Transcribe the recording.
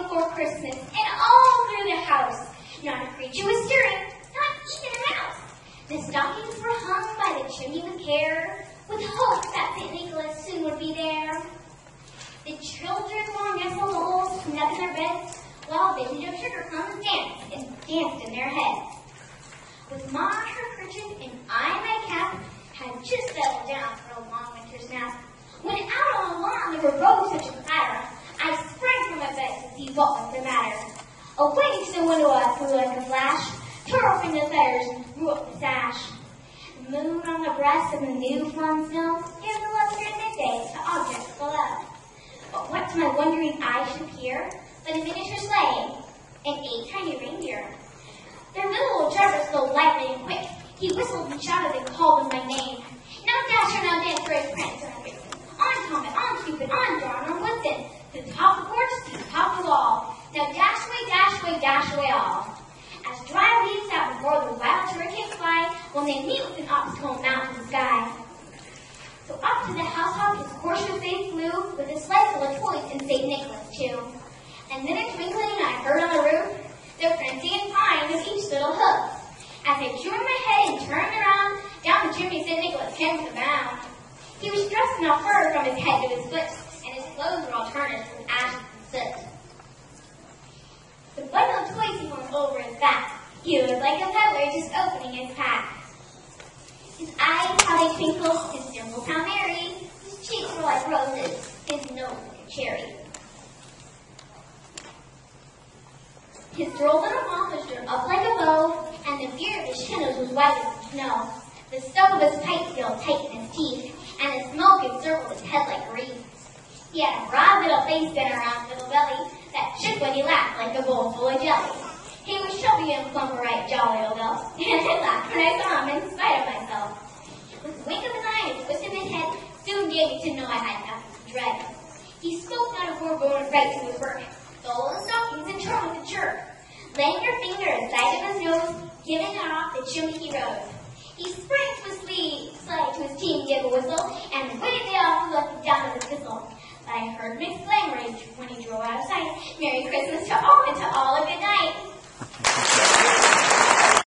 before Christmas, and all through the house, not a creature was stirring, not even a mouse. The stockings were hung by the chimney with care, with hope that St. Nicholas soon would be there. The children were nestled all snug in their beds, while vintage of sugar plums danced and danced in their heads. With Ma her kerchief and I my cap, had just settled down for a long winter's nap. When out on the lawn there arose such a clatter, I sprang from my bed to see what was the matter. Away to the window I flew like a flash, tore open the fetters and threw up the sash. The moon on the breast of the new fallen snow gave the luster at midday to objects below. But what to my wondering eyes should appear but a miniature sleigh and 8 tiny reindeer. Their little old driver so lively and quick, he whistled and shouted and called them by name. Now Dasher, now Dancer, and Prancer, and Vixen. On Comet, on Cupid, on John, on Woodson, to the top of the porch, to the top of the wall. Now dash away all. As dry leaves out before the wild hurricanes fly, when they meet with an obstacle mountain sky. So up to the housetop his horseshoe face flew, with a sled full of toys and St. Nicholas too. And then a twinkling I heard on the roof, the frenzy and pine of each little hoof. As I turned my head and turned around, down the chimney St. Nicholas came with a bound. He was dressed in a fur from his head to his foot, and his clothes were all tarnished with ashes and soot. The bundle of toys he hung over his back. He was like a peddler just opening his pack. His eyes, how they twinkled, his dimples how merry, his cheeks were like roses, his nose like a cherry. His droll little mouth was drawn up like a bow, and the beard of his chin was white as snow. The stub of his pipe still tight in his teeth, and the smoke encircled his head like a wreath. He had a broad little face and a round little belly that shook when he laughed like a bowl full of jelly. He was chubby and plump, a right jolly old elf, and I laughed when I saw him in spite of myself. With a wink of an eye and a twist of his head, soon gave me to know I had nothing to dread. He spoke not a word going right to his work, stole the stockings and turned with a jerk. Laying her finger aside of his nose, giving it off the chimney he rose. He sprang to his sleigh to his team, gave a whistle, and away they all flew up and down with a thistle. But I heard him exclaim when he drove out of sight, Merry Christmas to all, and to all a good night.